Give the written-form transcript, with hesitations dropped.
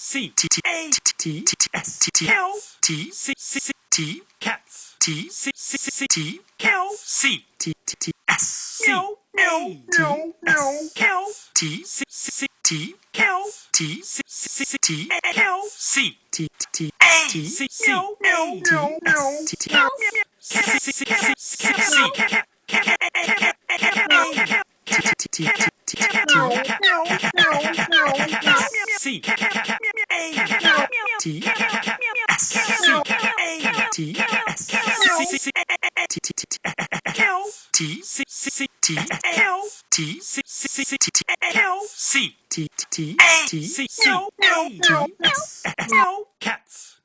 C T T A T T S T T L T C C T cats T C C T cow C T T T S C A T S cow T C C T cow T C C T cow C T T A T C C A T S T T cow cat C cat C cat C T S C A T S cow T C C T cow T C C T cow C T T A T C A T S cow cats.